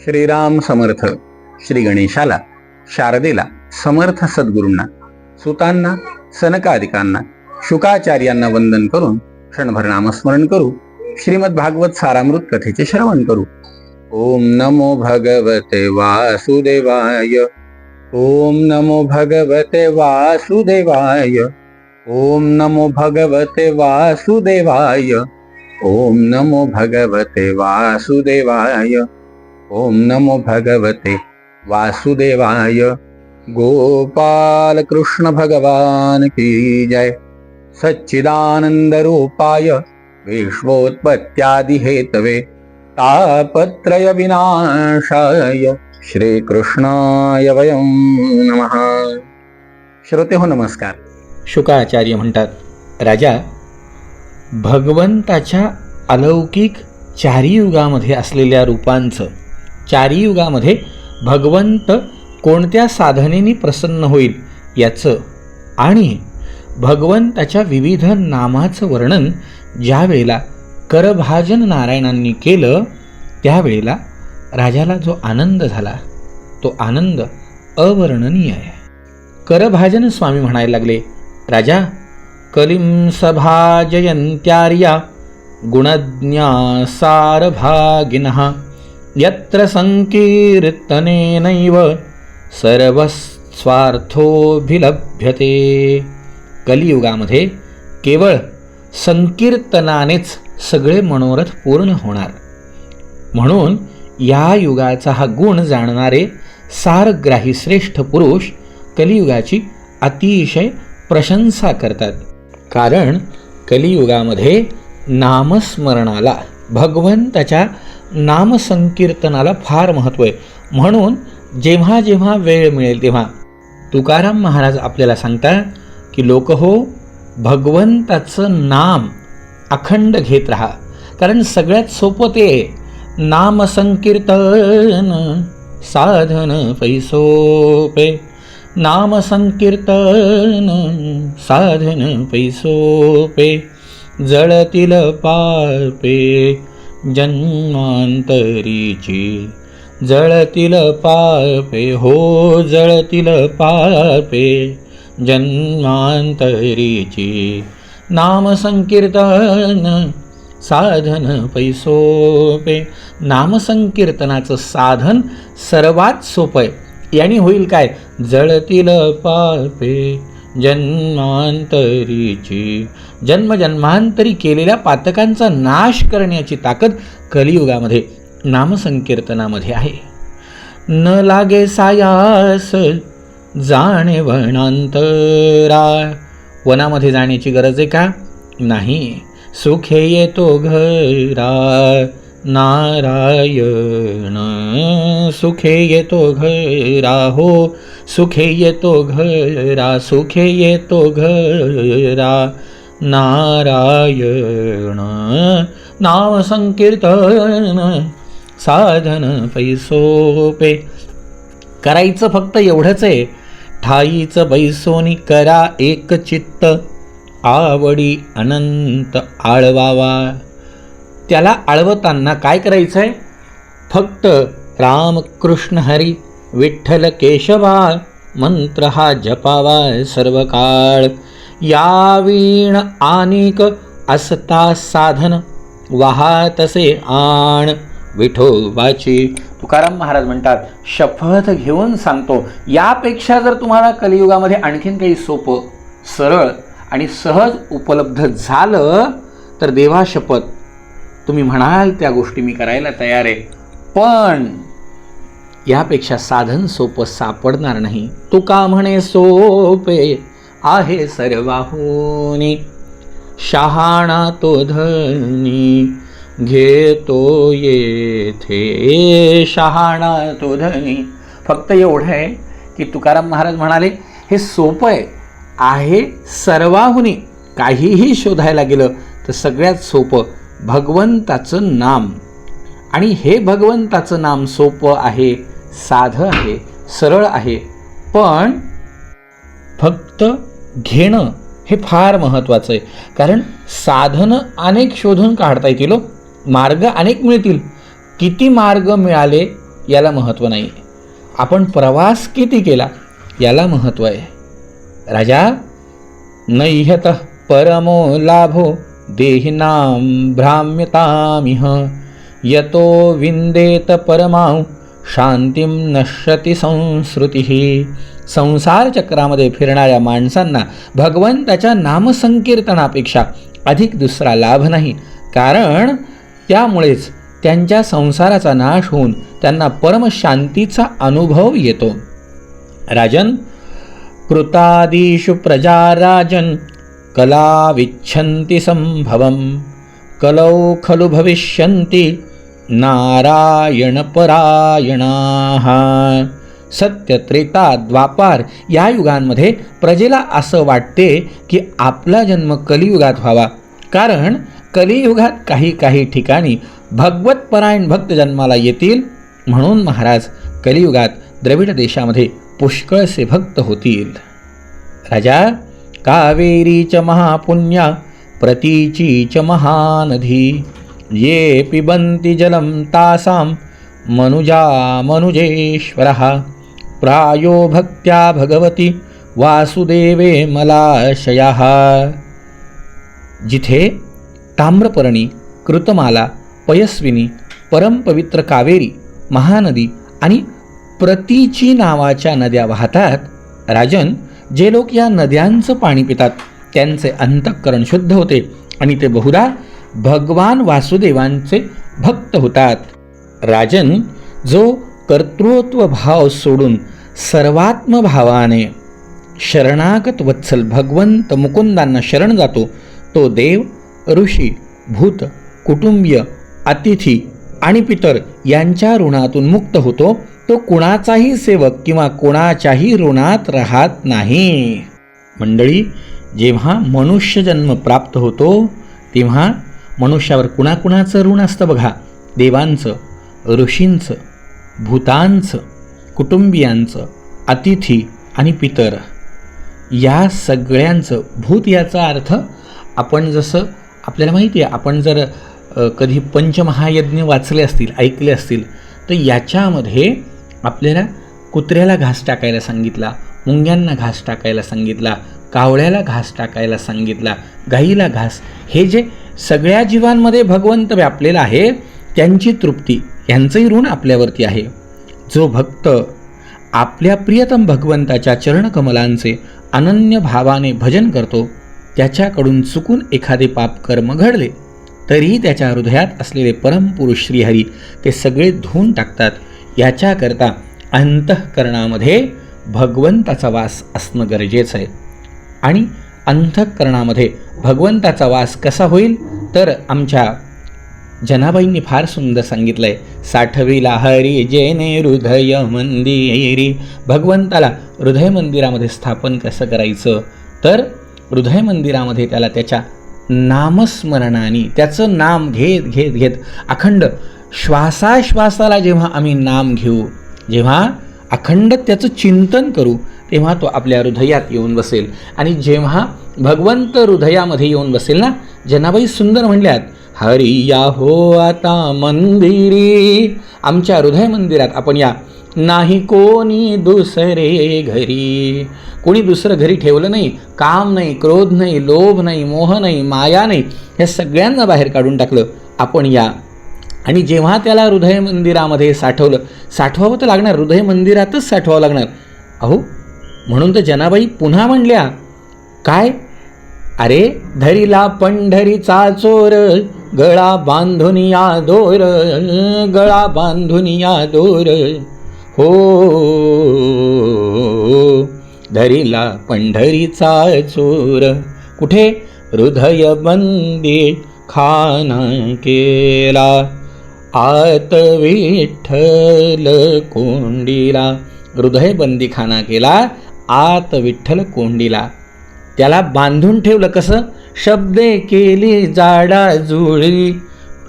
श्रीराम समर्थ. श्री गणेशाला, शारदेला, समर्थ सद्गुरूंना, सुतांना, सनकादिकांना, शुकाचार्यांना वंदन करून क्षणभर नामस्मरण करू. श्रीमद भागवत सारामृत कथेचे श्रवण करू. ओम नमो भगवते वासुदेवाय. ओम नमो भगवते वासुदेवाय. ओम नमो भगवते वासुदेवाय. ओम नमो भगवते वासुदेवाय. ओम नमो भगवते वासुदेवाय. गोपाल कृष्ण भगवान की जय. सच्चिदानंद रूपाय विश्वोत्पत्त्यादि हेतवे तापत्रय विनाशाय श्रीकृष्णाय वयं नमः. श्रोते हो नमस्कार. शुकाचार्य म्हणतात, राजा, भगवंताच्या अलौकिक चारी युगामध्ये असलेल्या रूपांचं, चारी युगामध्ये भगवंत कोणत्या साधनेने प्रसन्न होईल याचं आणि भगवंताच्या विविध नामाचं वर्णन ज्या वेळेला करभाजन नारायणांनी केलं त्यावेळेला राजाला जो आनंद झाला तो आनंद अवर्णनीय आहे. करभाजन स्वामी म्हणायला लागले, राजा, कलिं सभाजयन्त्यार्या गुणज्ञा सारभागिनः यत्र संकीर्तनेनैव सर्वस्वार्थोभिलभ्यते. कलियुगामध्ये केवळ संकीर्तनानेच सगळे मनोरथ पूर्ण होणार. म्हणून या युगाचा हा गुण जाणणारे सारग्राही श्रेष्ठ पुरुष कलियुगाची अतिशय प्रशंसा करतात. कारण कलियुगामध्ये नामस्मरणाला, भगवंताच्या नामसंकीर्तनाला फार महत्त्व आहे. म्हणून जेव्हा जेव्हा वेळ मिळेल तेव्हा तुकाराम महाराज आपल्याला सांगतात की लोक हो, भगवंताचं नाम अखंड घेत राहा. कारण सगळ्यात सोपं ते नामसंकीर्तन साधन पैसोपे. नामसंकीर्तन साधन पैसोपे. जळतील पापे जन्मांतरीची. जळतील पापे हो, जळतील पापे जन्मांतरीची. नामसंकीर्तन साधन पैसोपे. नामसंकीर्तनाचं साधन सर्वात सोपं आहे. याने होईल काय? जळतील पापे जन्मांतरीची. जन्मजन्मांतरी केलेल्या पातकांचा नाश करण्याची ताकद कलियुगामध्ये नामसंकीर्तनामध्ये आहे. न लागे सायास जाणे वनांतरा. वनामध्ये जाण्याची गरज आहे का? नाही. सुखे येतो घरा नारायण. सुखे येतो घरा हो, सुखे येतो घरा. सुखे येतो घरा नारायण. नाम संकीर्तन साधन पैसोपे. करायचं फक्त एवढंच आहे, ठाईचं बैसोनी करा एक चित्त. आवडी अनंत आळवावा. त्याला आळवताना काय करायचं आहे? फक्त राम कृष्ण हरी विठ्ठल केशवा मंत्र हा जपावा सर्व काळ. या वीण आनिक असता साधन वाहातसे आण विठोबाची. तुकाराम महाराज म्हणतात, शपथ घेऊन सांगतो, यापेक्षा जर तुम्हाला कलियुगामध्ये आणखीन काही सोपं, सरळ आणि सहज उपलब्ध झालं तर देवा शपथ तुम्ही म्हणाल त्या गोष्टी मी करायला तयार आहे. पण यापेक्षा साधन सोपं सापडणार नाही. तुका म्हणे सोपे आहे सर्वाहुनी. शहाणा तो धनी घेतो येथे. शहाणा तो धनी. फक्त एवढं आहे की तुकाराम महाराज म्हणाले, हे सोपं आहे सर्वाहुनी. काहीही शोधायला गेलं तर सगळ्यात सोपं भगवंताचं नाम. आणि हे भगवंताचं नाम सोपं आहे, साधं आहे, सरळ आहे. पण फक्त घेणं हे फार महत्त्वाचं आहे. कारण साधनं अनेक शोधून काढता येतील, मार्ग अनेक मिळतील. किती मार्ग मिळाले याला महत्त्व नाही. आपण प्रवास किती केला याला महत्त्व आहे. राजा, नैहतः परमो लाभो देहिनां भ्राम्यतामिह यतो विंदेत परमां शांतीं नश्यति संस्कृतिः. संसार चक्रामध्ये फिरणाऱ्या माणसांना भगवंताच्या नामसंकीर्तनापेक्षा अधिक दुसरा लाभ नाही, कारण त्यामुळेच त्यांच्या संसाराचा नाश होऊन त्यांना परमशांतीचा अनुभव येतो. राजन, कृतादिषु प्रजा राजन कला विच्छन्ति संभवम कलौ खलु भविष्यन्ति नारायण परायणाः. सत्य, त्रेता, द्वापार या युगांमध्ये प्रजेला असं वाटते की आपला जन्म कलियुगात व्हावा, कारण कलियुगात काही ठिकाणी भगवतपरायण भक्त जन्माला येतील. म्हणून महाराज, कलियुगात द्रविड देशामध्ये पुष्कळसे भक्त होतील. राजा, कावेरी च महापुण्या प्रतीची च महानधी ये पिबन्ति जलं तासां मनुजा मनुजेश्वरः प्रायो भक्त्या भगवती वासुदेवे मलाशयः. जिथे ताम्रपर्णी, कृतमाला, पयस्विनी, परमपवित्र कावेरी, महानदी आणि प्रतीची नावाच्या नद्या वाहतात. राजन, जे लोक या नद्यांचं पाणी पितात त्यांचे अंतःकरण शुद्ध होते आणि ते बहुधा भगवान वासुदेवांचे भक्त होतात. राजन, जो कर्तृत्व भाव सोडून सर्वात्म भावाने शरणागत वत्सल भगवंत मुकुंदांना शरण जातो, तो देव, ऋषी, भूत, कुटुंबीय, अतिथी आणि पितर यांच्या ऋणातून मुक्त होतो. तो कुणाचाही सेवक किंवा कोणाच्याही ऋणात राहत नाही. मंडळी, जेव्हा मनुष्य जन्म प्राप्त होतो तेव्हा मनुष्यावर कुणाकुणाचं ऋण असतं बघा. देवांचं, ऋषींचं, भूतांचं, कुटुंबियांचं, अतिथी आणि पितर या सगळ्यांचं. भूत याचा अर्थ आपण जसं आपल्याला माहिती आहे, आपण जर कधी पंचमहायज्ञ वाचले असतील, ऐकले असतील, तर याच्यामध्ये आपल्याला कुत्र्याला घास टाकायला सांगितला, मुंग्यांना घास टाकायला सांगितला, कावळ्याला घास टाकायला सांगितला, गाईला घास. हे जे सगळ्या जीवांमध्ये भगवंत व्यापलेला आहे त्यांची तृप्ती, यांचंही ऋण आपल्यावरती आहे. जो भक्त आपल्या प्रियतम भगवंताच्या चरणकमलांचे अनन्य भावाने भजन करतो, त्याच्याकडून चुकून एखादे पापकर्म घडले तरीही त्याच्या हृदयात असलेले परमपुरुष श्रीहरी ते सगळे धुवून टाकतात. याच्याकरता अंतःकरणामध्ये भगवंताचा वास असणं गरजेचं आहे. आणि अंतःकरणामध्ये भगवंताचा वास कसा होईल, तर आमच्या जनाबाईंनी फार सुंदर सांगितलं आहे. साठविला हरी जेने हृदय मंदिरी. भगवंताला हृदय मंदिरामध्ये स्थापन कसं करायचं, तर हृदय मंदिरामध्ये त्याला त्याच्या नामस्मरणाने, त्याचं नाम घेत घेत घेत अखंड श्वासाश्वासाला जेव्हा आम्ही नाम घेऊ, जेव्हा अखंड त्याचं चिंतन करू, तेव्हा तो आपल्या हृदयात येऊन बसेल. आणि जेव्हा भगवंत हृदयामध्ये येऊन बसेल ना, जनाबाई सुंदर म्हणल्यात, हरी या हो आता मंदिरी. आमच्या हृदय मंदिरात आपण या. नाही कोणी दुसरे घरी. कोणी दुसरं घरी ठेवलं नाही. काम नाही, क्रोध नाही, लोभ नाही, मोह नाही, माया नाही, हे सगळ्यांना बाहेर काढून टाकलं. आपण या. आणि जेव्हा त्याला हृदय मंदिरामध्ये साठवावं तर लागणार, हृदय मंदिरातच साठवावं लागणार. अहो, म्हणून तर जनाबाई पुन्हा म्हणल्या काय, अरे धरीला पंढरीचा चोर, गळा बांधून या दोर, गळा बांधून या दोर, हो धरीला पंढरीचा चोर. कुठे? हृदय बंदी खाना केला, आत विठ्ठल कोंडीला. हृदय बंदी खाना केला, आत विठ्ठल कोंडीला. त्याला बांधून ठेवलं कसं? शब्दे केली जाडा जुळी,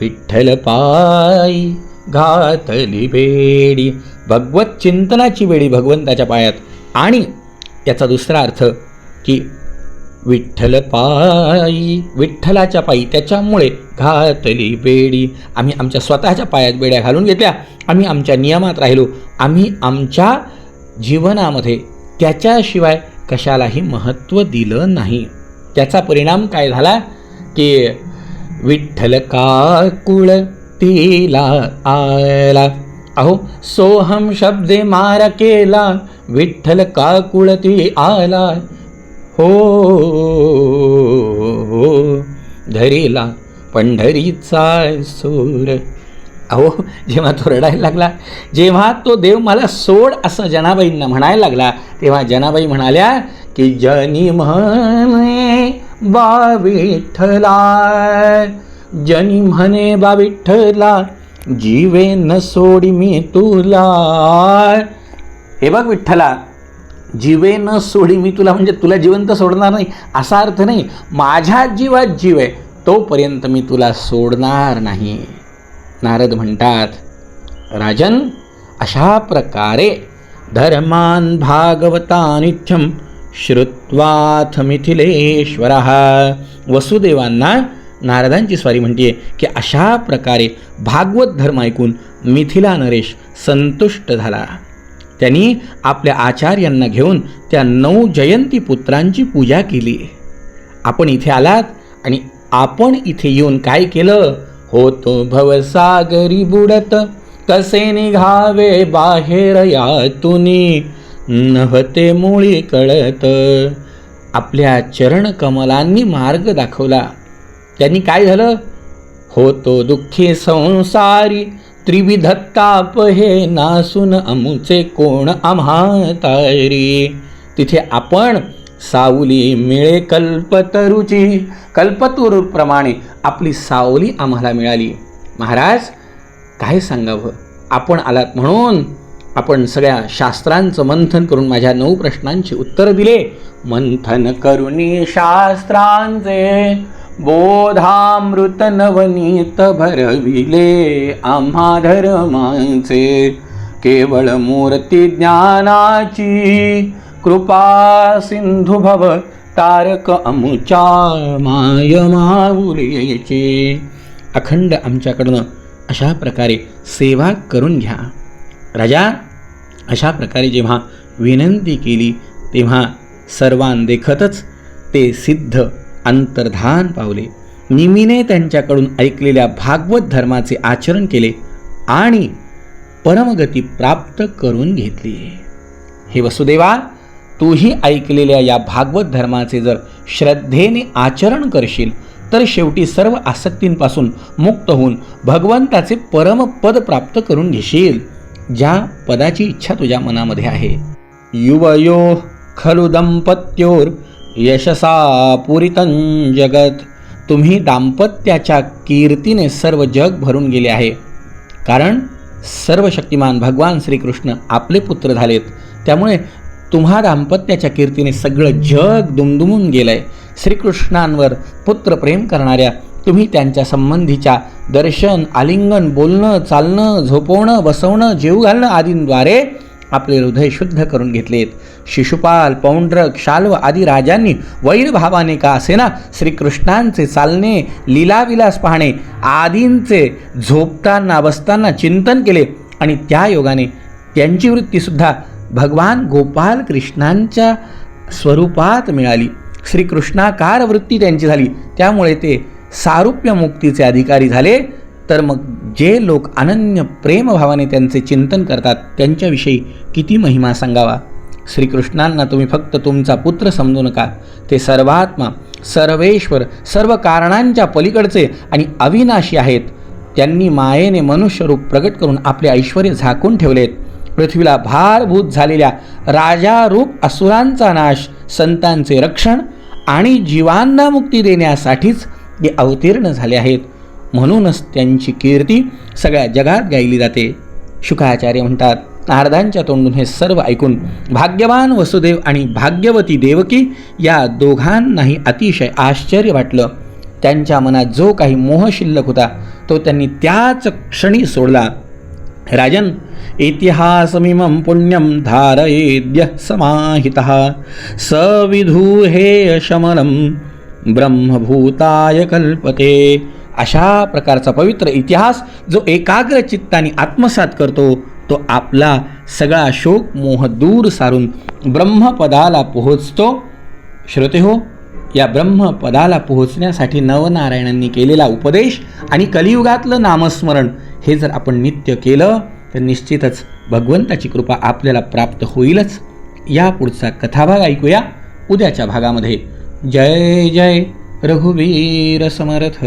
विठ्ठल पायी घातली बेडी. भगवत चिंतनाची बेडी भगवंताच्या पायात. आणि याचा दुसरा अर्थ की विठ्ठल पायी, विठ्ठलाच्या पायी, त्याच्यामुळे घातली बेडी. आम्ही आमच्या स्वतःच्या पायात बेड्या घालून घेतल्या, आम्ही आमच्या नियमात राहिलो, आम्ही आमच्या जीवनामध्ये त्याच्याशिवाय कशालाही महत्त्व दिलं नाही. त्याचा परिणाम काय झाला की विठ्ठल काकुळ तिला आला. अहो सोहम शब्दे मारा केला, विठ्ठल काकुळती आला. हो धरीला पंढरीचा सूर. अहो जेव्हा तो रडायला लागला, जेव्हा तो देव मला सोड असं जनाबाईंना म्हणायला लागला, तेव्हा जनाबाई म्हणाल्या की जनी म्हणे बा विठ्ठला, जनी म्हणे बा विठ्ठला, जीवे न सोडी मी तुला. हे बघ विठ्ठला, जीवे न सोडी मी तुला, म्हणजे तुला जिवंत सोडणार नाही असा अर्थ नाही. माझ्या जीवात जीव आहे तोपर्यंत मी तुला सोडणार नाही. नारद म्हणतात, राजन अशा प्रकारे धर्मान भागवता नित्यम श्रुत्वाथ मिथिलेश्वरः. वसुदेवांना नारदांची स्वारी म्हणते की अशा प्रकारे भागवत धर्म ऐकून मिथिला नरेश संतुष्ट झाला. त्यांनी आपल्या आचार्यांना घेऊन त्या 9 जयंती पुत्रांची पूजा केली. आपण इथे आलात आणि आपण इथे येऊन काय केलं? होतो भवसागरी बुडत, कसे निघावे बाहेर यातुनी, नव्हते मुळी कळत. आपल्या चरण कमलांनी मार्ग दाखवला. त्यांनी काय झालं? होतो दुःखी संसारी, त्रिविध ताप हे नासून अमुचे कोण आम्हा तारी. तिथे आपण सावली मिळे कल्पतरूची, कल्पतरूप्रमाणे आपली सावली आम्हाला मिळाली. महाराज काय सांगावं, आपण आलात म्हणून आपण सगळ्या शास्त्रांचं मंथन करून माझ्या 9 प्रश्नांची उत्तरं दिले. मंथन करुनी शास्त्रांचे बोधामृत नवनीत भरविले आम्हा धर्मांचे. केवळ मूर्ती ज्ञानाची कृपा सिंधू भव तारक अमुच्या माय माऊलीचे. अखंड आमच्याकडनं अशा प्रकारे सेवा करून घ्या. राजा अशा प्रकारे जेव्हा विनंती केली तेव्हा सर्वांदेखतच ते सिद्ध अंतर्धान पावले. निमीने त्यांच्याकडून ऐकलेल्या भागवत धर्माचे आचरण केले आणि परमगती प्राप्त करून घेतली. हे वसुदेवा, तूही ऐकलेल्या या भागवत धर्माचे जर श्रद्धेने आचरण करशील तर शेवटी सर्व आसक्तींपासून मुक्त होऊन भगवंताचे परमपद प्राप्त करून घेशील, ज्या पदाची इच्छा तुझ्या मनामध्ये आहे. युवयो खलु दंपत्योर यशसा पुरितं जगत. तुम्ही दाम्पत्याच्या कीर्तीने सर्व जग भरून गेले आहे, कारण सर्व शक्तिमान भगवान श्रीकृष्ण आपले पुत्र झालेत. त्यामुळे तुम्हा दाम्पत्याच्या कीर्तीने सगळं जग दुमदुमून गेलंय. श्रीकृष्णांवर पुत्र प्रेम करणाऱ्या तुम्ही त्यांच्या संबंधीच्या दर्शन, आलिंगन, बोलणं, चालणं, झोपवणं, बसवणं, जेवू घालणं आदींद्वारे आपले हृदय शुद्ध करून घेतलेत. शिशुपाल, पौंड्रक, शाल्व आदी राजांनी वैरभावाने का असेना श्रीकृष्णांचे चालणे, लीलाविलास पाहणे आदींचे झोपताना बसताना चिंतन केले आणि त्या योगाने त्यांची वृत्तीसुद्धा भगवान गोपाल कृष्णांच्या स्वरूपात मिळाली. श्रीकृष्णाकार वृत्ती त्यांची झाली. त्यामुळे ते सारूप्य मुक्तीचे अधिकारी झाले. तर मग जे लोक अनन्य प्रेमभावाने त्यांचे चिंतन करतात त्यांच्याविषयी किती महिमा सांगावा. श्रीकृष्णांना तुम्ही फक्त तुमचा पुत्र समजू नका. ते सर्वात्मा, सर्वेश्वर, सर्व कारणांच्या पलीकडचे आणि अविनाशी आहेत. त्यांनी मायेने मनुष्यरूप प्रगट करून आपले ऐश्वर झाकून ठेवलेत. पृथ्वीला भारभूत झालेल्या राजारूप असुरांचा नाश, संतांचे रक्षण आणि जीवांना मुक्ती देण्यासाठीच ते अवतीर्ण झाले आहेत. म्हणूनच त्यांची कीर्ती सगळ्या जगात गायली जाते. शुकाचार्य म्हणतात, नारदांच्या तोंडून हे सर्व ऐकून भाग्यवान वसुदेव आणि भाग्यवती देवकी या दोघांनाही अतिशय आश्चर्य वाटलं. त्यांच्या मनात जो काही मोह शिल्लक होता तो त्यांनी त्याच क्षणी सोडला. राजन, इतिहासमिमं पुण्यं धारयेद्यः समाहितः सविधूहे शमनं ब्रह्मभूताय कल्पते. अशा प्रकारचा पवित्र इतिहास जो एकाग्र चित्ताने आत्मसात करतो तो आपला सगळा शोक मोह दूर सारून ब्रह्मपदाला पोहोचतो. श्रोते हो, या ब्रह्मपदाला पोहोचण्यासाठी नवनारायणांनी केलेला उपदेश आणि कलियुगातलं नामस्मरण हे जर आपण नित्य केलं तर निश्चितच भगवंताची कृपा आपल्याला प्राप्त होईलच. या पुढचा कथाभाग ऐकूया उद्याच्या भागामध्ये. जय जय रघुवीर समर्थ.